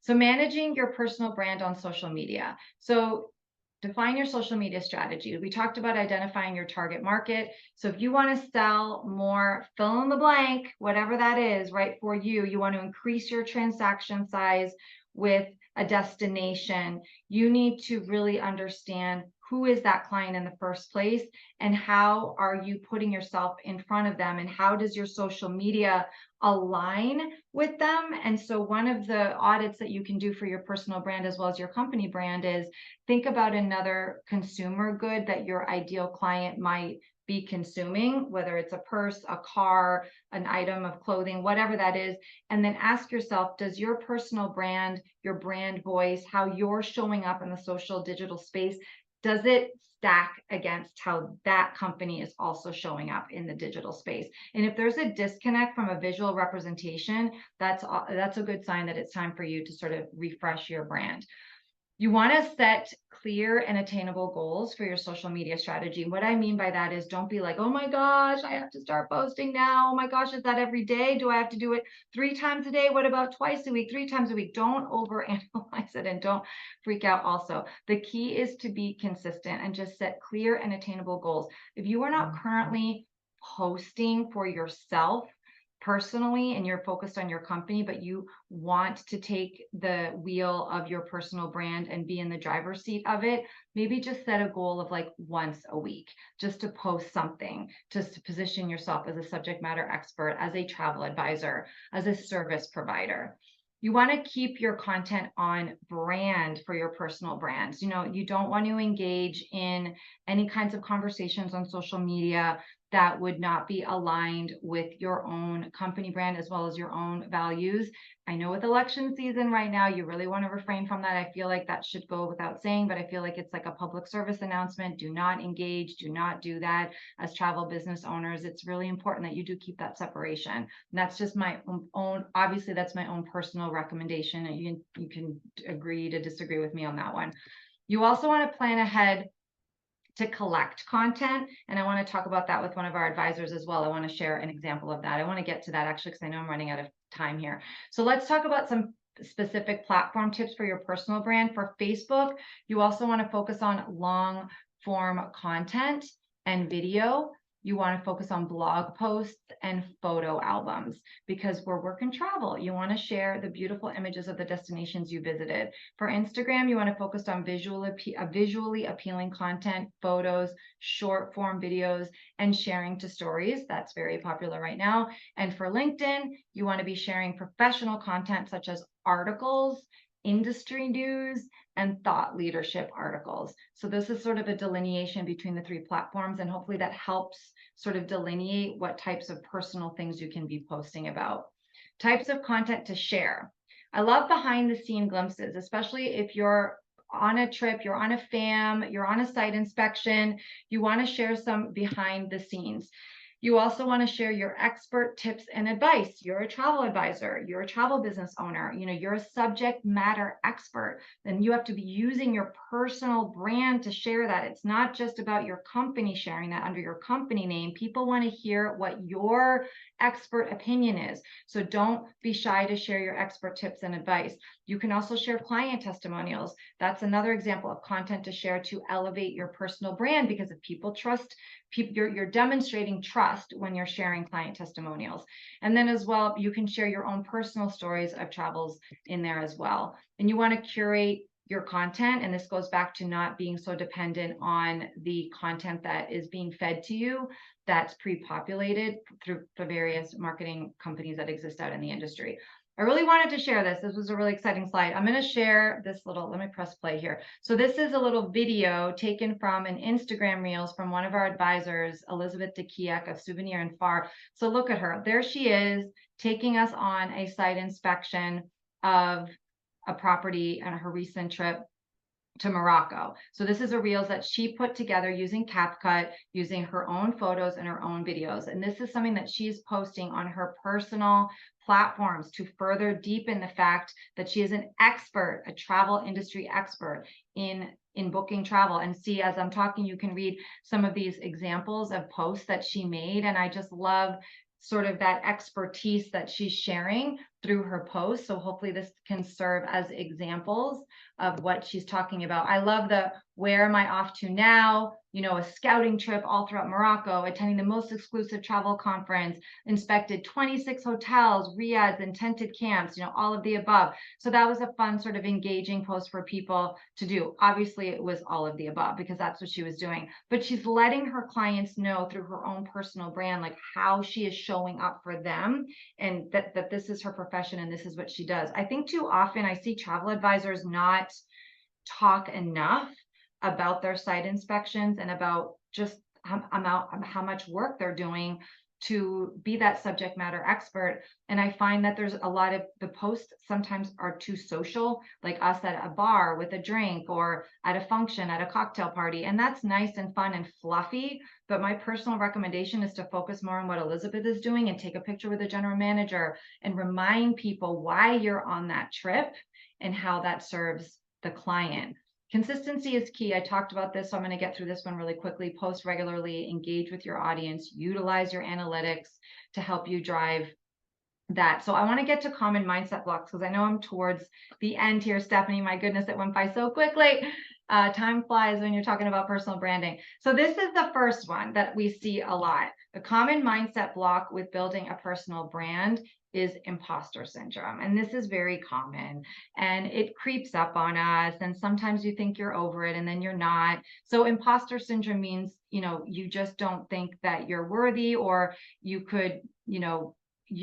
So managing your personal brand on social media. So define your social media strategy. We talked about identifying your target market. So if you want to sell more, fill in the blank, whatever that is, right, for you, you want to increase your transaction size with a destination, you need to really understand who is that client in the first place, and how are you putting yourself in front of them, and how does your social media align with them. And so one of the audits that you can do for your personal brand as well as your company brand is think about another consumer good that your ideal client might be consuming, whether it's a purse, a car, an item of clothing, whatever that is. And then ask yourself, does your personal brand, your brand voice, how you're showing up in the social digital space, does it stack against how that company is also showing up in the digital space? And if there's a disconnect from a visual representation, that's a good sign that it's time for you to sort of refresh your brand. You want to set clear and attainable goals for your social media strategy. What I mean by that is, don't be like, oh my gosh, I have to start posting now. Oh my gosh, is that every day? Do I have to do it 3 times a day? What about twice a week, 3 times a week? Don't overanalyze it, and don't freak out also. The key is to be consistent and just set clear and attainable goals. If you are not currently posting for yourself personally, and you're focused on your company, but you want to take the wheel of your personal brand and be in the driver's seat of it, maybe just set a goal of like once a week, just to post something, just to position yourself as a subject matter expert, as a travel advisor, as a service provider. You want to keep your content on brand for your personal brands. You don't want to engage in any kinds of conversations on social media that would not be aligned with your own company brand as well as your own values. I know with election season right now, you really want to refrain from that. I feel like that should go without saying, but I feel like it's like a public service announcement. Do not engage, do not do that. As travel business owners, it's really important that you do keep that separation. And that's just my own, obviously that's my own personal recommendation. And you can agree to disagree with me on that one. You also want to plan ahead to collect content. And I want to talk about that with one of our advisors as well. I want to share an example of that. I want to get to that actually, because I know I'm running out of time here. So let's talk about some specific platform tips for your personal brand. For Facebook, you also want to focus on long form content and video. you want to focus on blog posts and photo albums because we're work and travel. You want to share the beautiful images of the destinations you visited. For Instagram, you want to focus on visually appealing content, photos, short form videos, and sharing to stories. That's very popular right now. And for LinkedIn, you want to be sharing professional content such as articles, industry news, and thought leadership articles. So this is sort of a delineation between the three platforms, and hopefully that helps sort of delineate what types of personal things you can be posting about. Types of content to share. I love behind the scene glimpses, especially if you're on a trip, you're on a FAM, you're on a site inspection, you want to share some behind the scenes. You also want to share your expert tips and advice. You're a travel advisor, you're a travel business owner, you're a subject matter expert. Then you have to be using your personal brand to share that. It's not just about your company sharing that under your company name. People want to hear what your expert opinion is. So don't be shy to share your expert tips and advice. You can also share client testimonials. That's another example of content to share to elevate your personal brand, because if people trust people, you're demonstrating trust when you're sharing client testimonials. And then as well, you can share your own personal stories of travels in there as well. And you want to curate your content. And this goes back to not being so dependent on the content that is being fed to you that's pre-populated through the various marketing companies that exist out in the industry. I really wanted to share this. This was a really exciting slide. I'm going to share this little, let me press play here. So this is a little video taken from an Instagram Reels from one of our advisors, Elizabeth DeKiak of Souvenir and Far. So look at her. There she is taking us on a site inspection of a property on her recent trip to Morocco. So this is a Reels that she put together using CapCut, using her own photos and her own videos. And this is something that she's posting on her personal platforms to further deepen the fact that she is an expert, a travel industry expert in booking travel. And see, as I'm talking, you can read some of these examples of posts that she made. And I just love sort of that expertise that she's sharing through her posts. So hopefully this can serve as examples of what she's talking about. I love the where am I off to now? A scouting trip all throughout Morocco, attending the most exclusive travel conference, inspected 26 hotels, riads, and tented camps, all of the above. So that was a fun sort of engaging post for people to do. Obviously, it was all of the above because that's what she was doing. But she's letting her clients know through her own personal brand, like how she is showing up for them, and that this is her profession and this is what she does. I think too often I see travel advisors not talk enough about their site inspections and about just how much work they're doing to be that subject matter expert. And I find that there's a lot of the posts sometimes are too social, like us at a bar with a drink or at a function, at a cocktail party. And that's nice and fun and fluffy. But my personal recommendation is to focus more on what Elizabeth is doing and take a picture with the general manager and remind people why you're on that trip and how that serves the client. Consistency is key. I talked about this, so I'm going to get through this one really quickly. Post regularly, engage with your audience, utilize your analytics to help you drive that. So I want to get to common mindset blocks because I know I'm towards the end here, Stephanie. My goodness, it went by so quickly. Time flies when you're talking about personal branding. So this is the first one that we see a lot. The common mindset block with building a personal brand is imposter syndrome. And this is very common and it creeps up on us. And sometimes you think you're over it and then you're not. So imposter syndrome means, you just don't think that you're worthy, or you could, you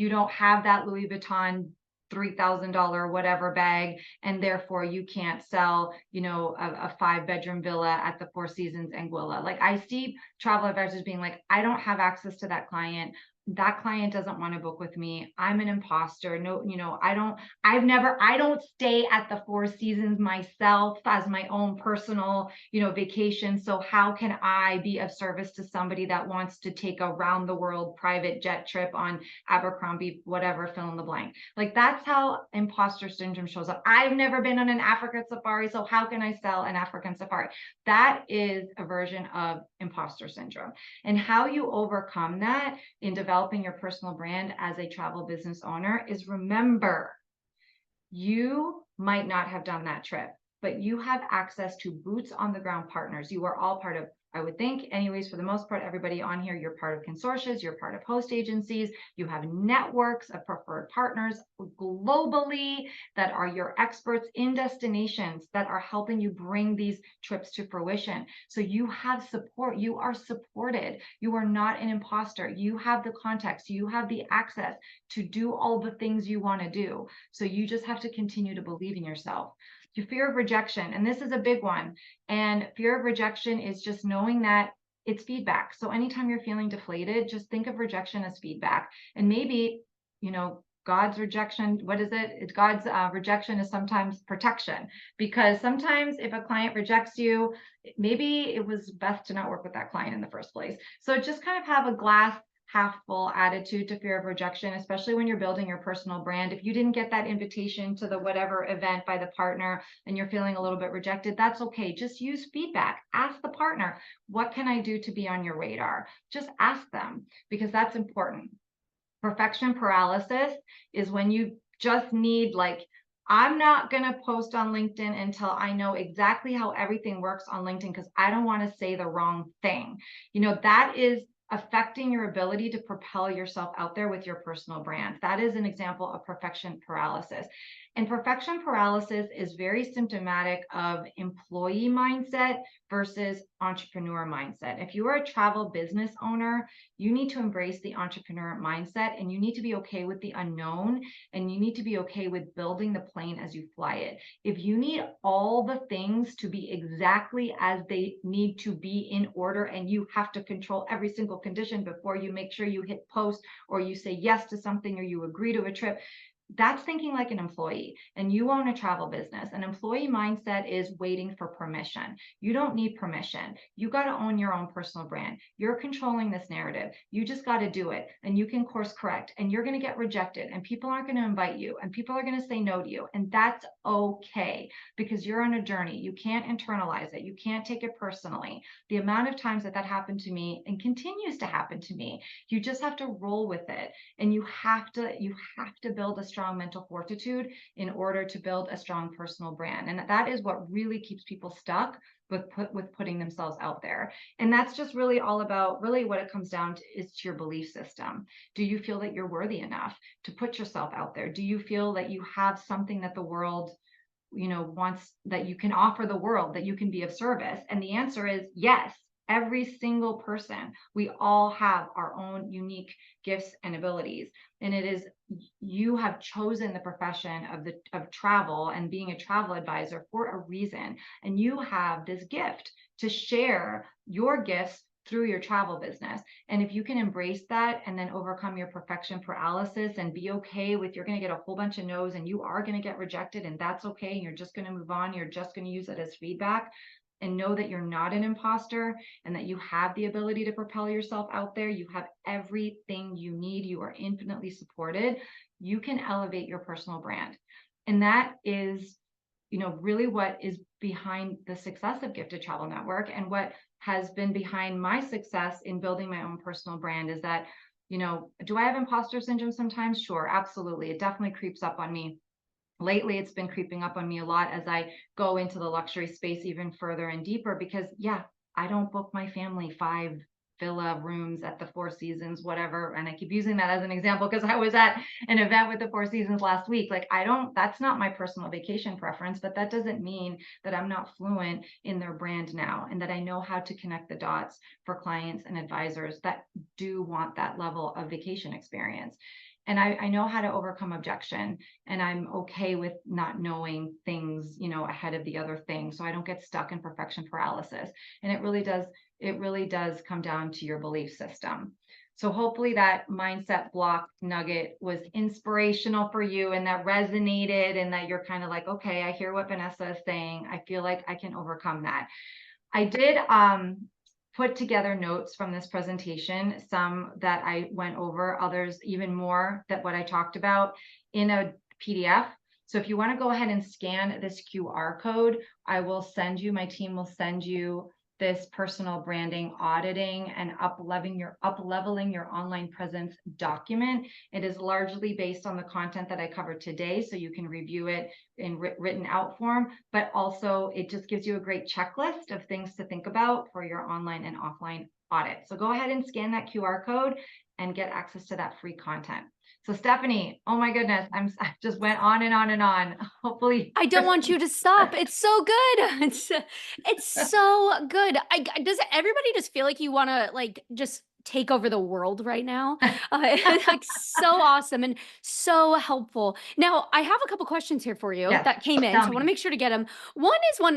don't have that Louis Vuitton $3,000 whatever bag, and therefore you can't sell, a 5-bedroom villa at the Four Seasons Anguilla. Like I see travel advisors being like, I don't have access to that client. That client doesn't want to book with me. I'm an imposter. No, I don't stay at the Four Seasons myself as my own personal, vacation. So how can I be of service to somebody that wants to take a round the world private jet trip on Abercrombie, whatever, fill in the blank? Like that's how imposter syndrome shows up. I've never been on an African safari, so how can I sell an African safari? That is a version of imposter syndrome. And how you overcome that in developing your personal brand as a travel business owner is, remember, you might not have done that trip, but you have access to boots on the ground partners. You are all part of I would think anyways, for the most part, everybody on here, you're part of consortia, you're part of host agencies, you have networks of preferred partners globally that are your experts in destinations that are helping you bring these trips to fruition. So you have support, you are supported, you are not an imposter, you have the context, you have the access to do all the things you want to do. So you just have to continue to believe in yourself. Your fear of rejection, and this is a big one. And fear of rejection is just knowing that it's feedback. So anytime you're feeling deflated, just think of rejection as feedback. And maybe, God's rejection, what is it? It's God's rejection is sometimes protection, because sometimes if a client rejects you, maybe it was best to not work with that client in the first place. So just kind of have a glass half full attitude to fear of rejection, especially when you're building your personal brand. If you didn't get that invitation to the whatever event by the partner and you're feeling a little bit rejected, that's okay. Just use feedback. Ask the partner, what can I do to be on your radar? Just ask them, because that's important. Perfection paralysis is when you just need, like, I'm not going to post on LinkedIn until I know exactly how everything works on LinkedIn because I don't want to say the wrong thing. That is affecting your ability to propel yourself out there with your personal brand. That is an example of perfection paralysis. And perfection paralysis is very symptomatic of employee mindset versus entrepreneur mindset. If you are a travel business owner, you need to embrace the entrepreneur mindset, and you need to be okay with the unknown, and you need to be okay with building the plane as you fly it. If you need all the things to be exactly as they need to be in order, and you have to control every single condition before you make sure you hit post or you say yes to something or you agree to a trip, that's thinking like an employee. And you own a travel business. An employee mindset is waiting for permission. You don't need permission. You got to own your own personal brand. You're controlling this narrative. You just got to do it, and you can course correct, and you're going to get rejected, and people aren't going to invite you, and people are going to say no to you. And that's okay, because you're on a journey. You can't internalize it. You can't take it personally. The amount of times that happened to me and continues to happen to me, you just have to roll with it. And you have to build a strong mental fortitude in order to build a strong personal brand. And that is what really keeps people stuck with putting themselves out there. And that's just really all about, really what it comes down to is to your belief system. Do you feel that you're worthy enough to put yourself out there? Do you feel that you have something that the world wants, that you can offer the world, that you can be of service? And the answer is yes. Every single person, we all have our own unique gifts and abilities. And it is, you have chosen the profession of travel and being a travel advisor for a reason. And you have this gift to share your gifts through your travel business. And if you can embrace that and then overcome your perfection paralysis and be okay with, you're going to get a whole bunch of no's and you are going to get rejected, and that's okay. And you're just going to move on. You're just going to use it as feedback, and know that you're not an imposter and that you have the ability to propel yourself out there. You have everything you need. You are infinitely supported. You can elevate your personal brand. And that is, really what is behind the success of Gifted Travel Network, and what has been behind my success in building my own personal brand is that, do I have imposter syndrome sometimes? Sure, absolutely. It definitely creeps up on me. Lately, it's been creeping up on me a lot as I go into the luxury space even further and deeper, because I don't book my family 5 villa rooms at the Four Seasons, whatever. And I keep using that as an example because I was at an event with the Four Seasons last week. Like, that's not my personal vacation preference, but that doesn't mean that I'm not fluent in their brand now, and that I know how to connect the dots for clients and advisors that do want that level of vacation experience. And I know how to overcome objection, and I'm okay with not knowing things, ahead of the other thing. So I don't get stuck in perfection paralysis. And it really does come down to your belief system. So hopefully that mindset block nugget was inspirational for you, and that resonated, and that you're kind of like, okay, I hear what Vanessa is saying. I feel like I can overcome that. I did put together notes from this presentation, some that I went over, others even more that what I talked about in a PDF. So if you want to go ahead and scan this QR code, my team will send you this personal branding auditing and up leveling your online presence document. It is largely based on the content that I covered today, so you can review it in written out form, but also it just gives you a great checklist of things to think about for your online and offline audit. So go ahead and scan that QR code and get access to that free content. So Stephanie, oh my goodness, I just went on and on and on. Hopefully, I don't want you to stop. It's so good. It's so good. Does everybody just feel like you wanna, like, just take over the world right now? It's, like, so awesome and so helpful. Now, I have a couple questions here for you yes, that came in, tell so I wanna me. make sure to get them. One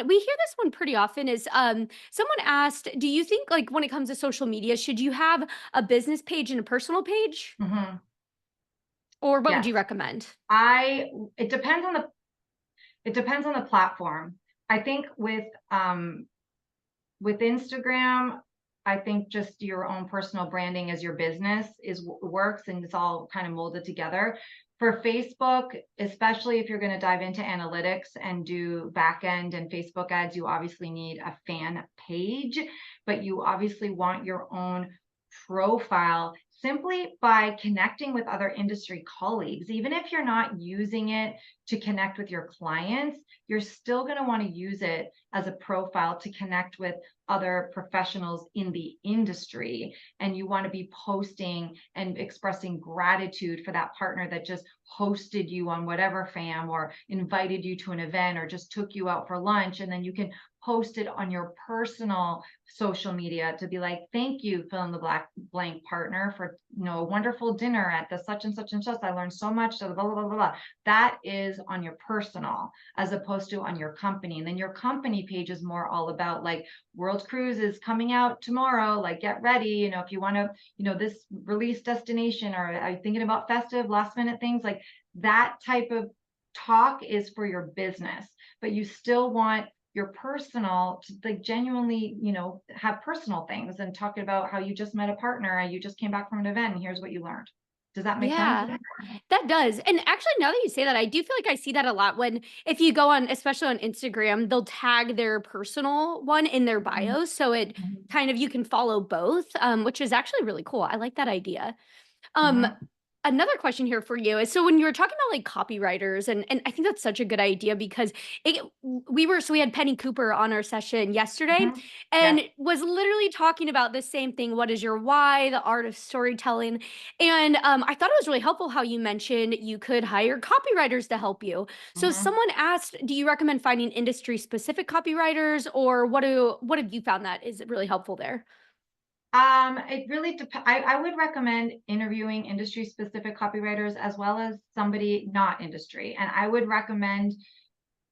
we hear this one pretty often is, someone asked, "Do you think, like, when it comes to social media, should you have a business page and a personal page? Mhm. Or what would Yes, you recommend?" I. It depends on the platform. I think with Instagram, I think just your own personal branding as your business works, and it's all kind of molded together. For Facebook, especially if you're going to dive into analytics and do back end and Facebook ads, you obviously need a fan page, but you obviously want your own profile simply by connecting with other industry colleagues. Even if you're not using it to connect with your clients, you're still going to want to use it as a profile to connect with other professionals in the industry. And you want to be posting and expressing gratitude for that partner that just hosted you on whatever fam, or invited you to an event, or just took you out for lunch. And then you can post it on your personal social media to be like, thank you, fill in the blank partner, for a wonderful dinner at the such and such and such. I learned so much. So blah blah blah blah blah. That is on your personal, as opposed to on your company. And then your company page is more all about, like, World Cruise is coming out tomorrow, like, get ready, if you want to, this release destination, or are you thinking about festive last minute things, like that type of talk is for your business. But you still want your personal to, like, genuinely, have personal things and talking about how you just met a partner, and you just came back from an event and here's what you learned. Does that make sense? Yeah, that does. And actually, now that you say that, I do feel like I see that a lot when if you go on, especially on Instagram, they'll tag their personal one in their Mhm, bio. So it mhm, kind of you can follow both, which is actually really cool. I like that idea. Um, mhm, Another question here for you is so when you were talking about like copywriters and I think that's such a good idea because we had Penny Cooper on our session yesterday mhm. and Yes. was literally talking about the same thing. What is your why? The art of storytelling. And I thought it was really helpful how you mentioned you could hire copywriters to help you. So Mhm. someone asked, do you recommend finding industry specific copywriters or what have you found that is really helpful there? It really depends. I would recommend interviewing industry specific copywriters as well as somebody not industry. And I would recommend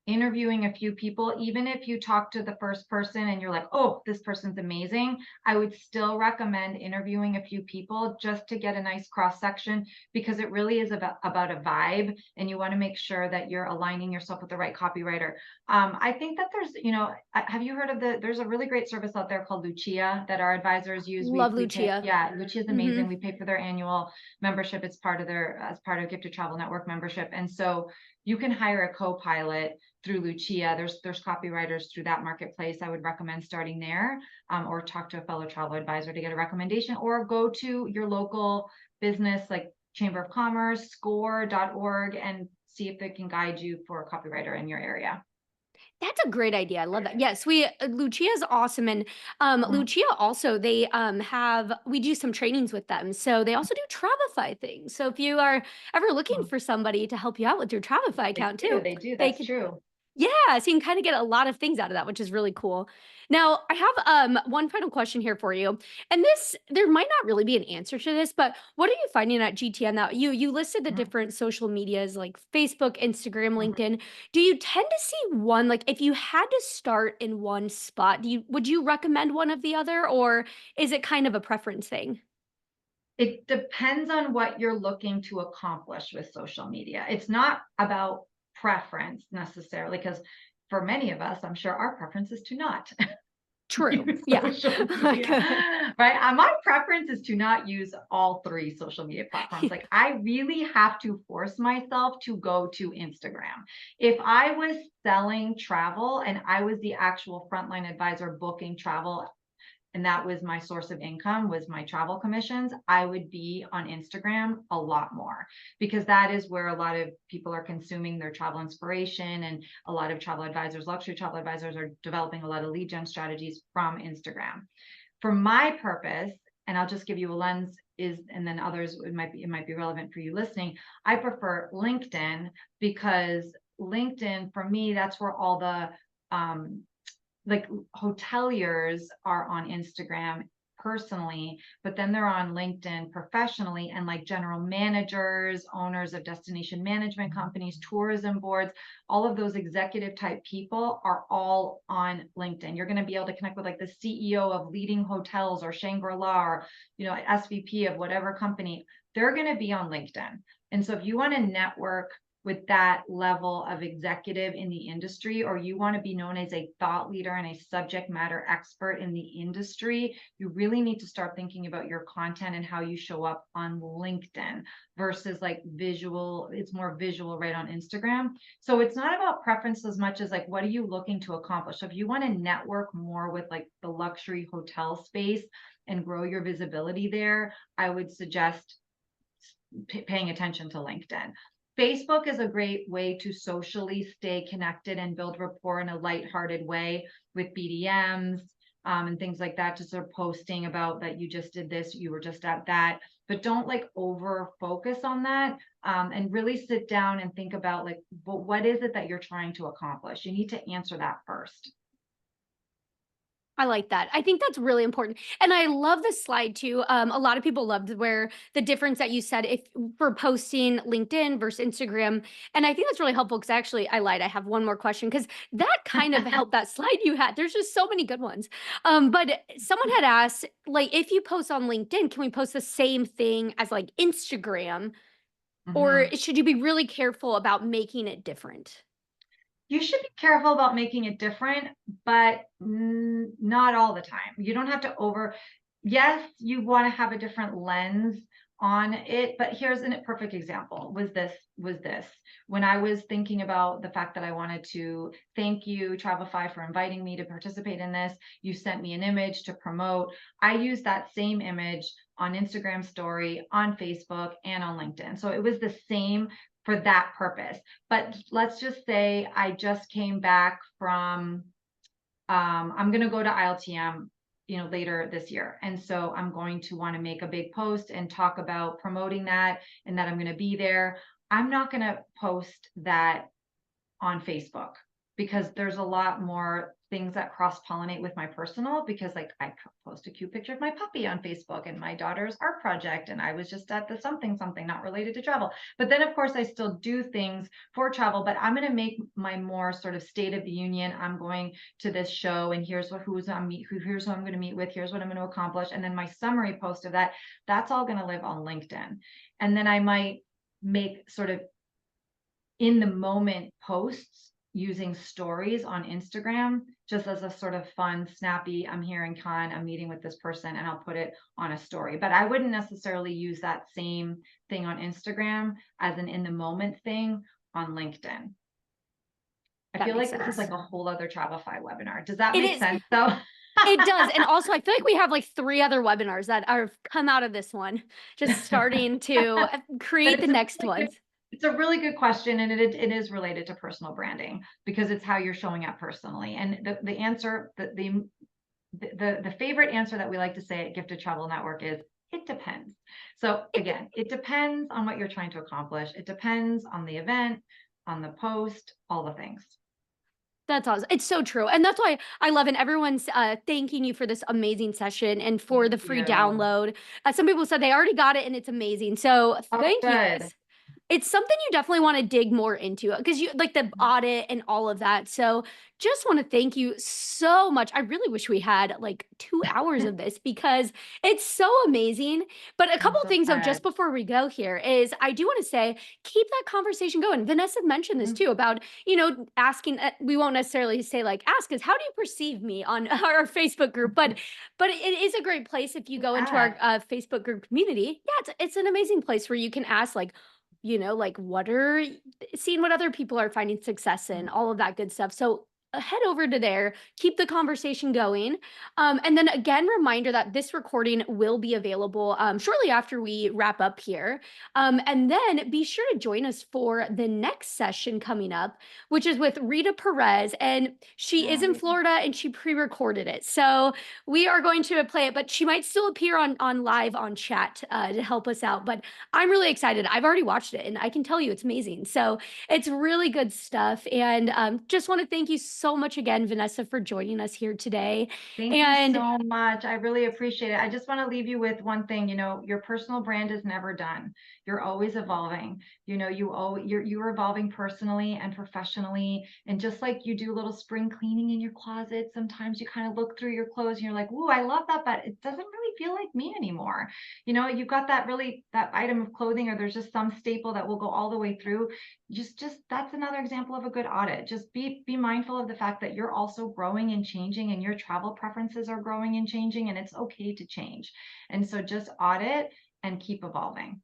interviewing a few people. Even if you talk to the first person and you're like, oh, this person's amazing, I would still recommend interviewing a few people just to get a nice cross section, because it really is about a vibe, and you want to make sure that you're aligning yourself with the right copywriter. I think that have you heard of there's a really great service out there called Lucia that our advisors use. Love We pay, Lucia. yeah, Lucia is amazing. Hmm. We pay for their annual membership. It's part of as part of Gifted Travel Network membership. And so you can hire a co-pilot through Lucia. There's copywriters through that marketplace. I would recommend starting there, or talk to a fellow travel advisor to get a recommendation, or go to your local business like Chamber of Commerce, score.org, and see if they can guide you for a copywriter in your area. That's a great idea. I love that. Yes, Lucia is awesome, and Mhm, Lucia also they have we do some trainings with them, so they also do Travefy things. So if you are ever looking mhm. for somebody to help you out with your Travefy account too, They do. they That's could true. yeah, so you can kinda get a lot of things out of that, which is really cool. Now, I have, one final question here for you, and this there might not really be an answer to this, but what are you finding at GTN that you listed the Mhm, different social medias like Facebook, Instagram, mhm. LinkedIn. Do you tend to see one like, if you had to start in one spot, would you recommend one of the other, or is it kind of a preference thing? It depends on what you're looking to accomplish with social media. It's not about preference necessarily, because for many of us, I'm sure our preference is to not. True. use Yeah. social Like, media, right? My preference is to not use all three social media platforms. Like, I really have to force myself to go to Instagram. If I was selling travel and I was the actual frontline advisor booking travel, and that was my source of income, was my travel commissions, I would be on Instagram a lot more, because that is where a lot of people are consuming their travel inspiration, and a lot of travel advisors, luxury travel advisors, are developing a lot of lead gen strategies from Instagram. For my purpose, and I'll just give you a lens, is, and then others, it might be relevant for you listening. I prefer LinkedIn, because LinkedIn, for me, that's where all the like hoteliers are on Instagram personally, but then they're on LinkedIn professionally, and like general managers, owners of destination management companies, tourism boards, all of those executive type people are all on LinkedIn. You're going to be able to connect with like the CEO of leading hotels, or Shangri-La, or, SVP of whatever company. They're going to be on LinkedIn. And so if you want to network with that level of executive in the industry, or you want to be known as a thought leader and a subject matter expert in the industry, you really need to start thinking about your content and how you show up on LinkedIn versus like visual. It's more visual right on Instagram. So it's not about preference as much as like, what are you looking to accomplish? So if you want to network more with like the luxury hotel space and grow your visibility there, I would suggest paying attention to LinkedIn. Facebook is a great way to socially stay connected and build rapport in a lighthearted way with BDMs, and things like that. Just sort of posting about that you just did this, you were just at that, but don't like over focus on that, and really sit down and think about like, but what is it that you're trying to accomplish? You need to answer that first. I like that. I think that's really important. And I love this slide too. A lot of people loved where the difference that you said, if for posting LinkedIn versus Instagram. And I think that's really helpful, because actually I lied. I have one more question, because that kind of helped that slide you had. There's just so many good ones. But someone had asked, like, if you post on LinkedIn, can we post the same thing as like Instagram? Or Mhm. should you be really careful about making it different? You should be careful about making it different, but not all the time. You don't have to yes, you want to have a different lens on it, but here's a perfect example. Was this when I was thinking about the fact that I wanted to thank you, Travelify, for inviting me to participate in this. You sent me an image to promote. I used that same image on Instagram story, on Facebook, and on LinkedIn. So it was the same for that purpose. But let's just say I just came back from, I'm going to go to ILTM, later this year. And so I'm going to want to make a big post and talk about promoting that, and that I'm going to be there. I'm not going to post that on Facebook, because there's a lot more things that cross pollinate with my personal, because like I post a cute picture of my puppy on Facebook and my daughter's art project, and I was just at the something not related to travel. But then of course I still do things for travel, but I'm going to make my more sort of state of the union. I'm going to this show, and here's here's who I'm going to meet with, here's what I'm going to accomplish, and then my summary post of that, that's all going to live on LinkedIn. And then I might make sort of in the moment posts using stories on Instagram, just as a sort of fun, snappy, I'm here in Cannes, I'm meeting with this person, and I'll put it on a story. But I wouldn't necessarily use that same thing on Instagram as an in the moment thing on LinkedIn. I That feel makes like this is sense. like a whole other Travelify webinar. Does that It make is. sense though? It does, and also I feel like we have, like, 3 other webinars that are come out of this one, just starting to, But create the next ones. it's a really good question, and it is related to personal branding, because it's how you're showing up personally. And the answer, the favorite answer that we like to say at Gifted Travel Network is, it depends. So It again, it depends on what you're trying to accomplish. It depends on the event, on the post, all the things. That's awesome. It's so true, and that's why I love, and everyone's, thanking you for this amazing session and for the Thank free you. download. Some people said they already got it and it's amazing, so Oh, thank you good. guys. It's something you definitely wanna dig more into, because you like, the audit and all of that, so just wanna thank you so much. I really wish we had, like, 2 hours of this because it's so amazing, but a I'm couple of so things, though, glad. just before we go here is I do wanna say, keep that conversation going. Vanessa mentioned this Mhm. too about, asking, we won't necessarily say, like, "Ask us, how do you perceive me?" on our Facebook group, but it is a great place if you go into our, Yeah. Facebook group community. Yeah, it's an amazing place where you can ask, like, like, what are seeing what other people are finding success in, all of that good stuff. So head over to there, keep the conversation going. And then again, reminder that this recording will be available shortly after we wrap up here. And then be sure to join us for the next session coming up, which is with Rita Perez. And she is in Right. Florida and she pre recorded it. So we are going to play it, but she might still appear on live on chat to help us out. But I'm really excited. I've already watched it and I can tell you it's amazing. So it's really good stuff. And just want to thank you so much again, Vanessa, for joining us here today. Thank you And so much. I really appreciate it. I just want to leave you with one thing, your personal brand is never done. You're always evolving. You're evolving personally and professionally. And just like you do a little spring cleaning in your closet, sometimes you kind of look through your clothes and you're like, "Ooh, I love that, but it doesn't really feel like me anymore." You've got that item of clothing, or there's just some staple that will go all the way through. Just that's another example of a good audit. Just be mindful of the fact that you're also growing and changing, and your travel preferences are growing and changing, and it's okay to change. And so just audit and keep evolving.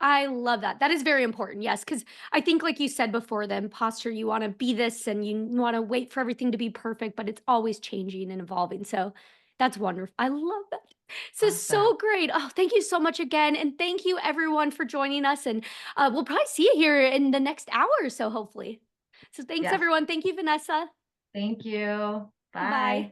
I love that. That is very important. Yes, because I think, like you said before, the imposter, you want to be this and you want to wait for everything to be perfect, but it's always changing and evolving. So that's wonderful. I love that. So Awesome. great. Oh, thank you so much again. And thank you everyone for joining us. And we'll probably see you here in the next hour or so, hopefully. So thanks, Yes. everyone. Thank you, Vanessa. Thank you. Bye. Bye.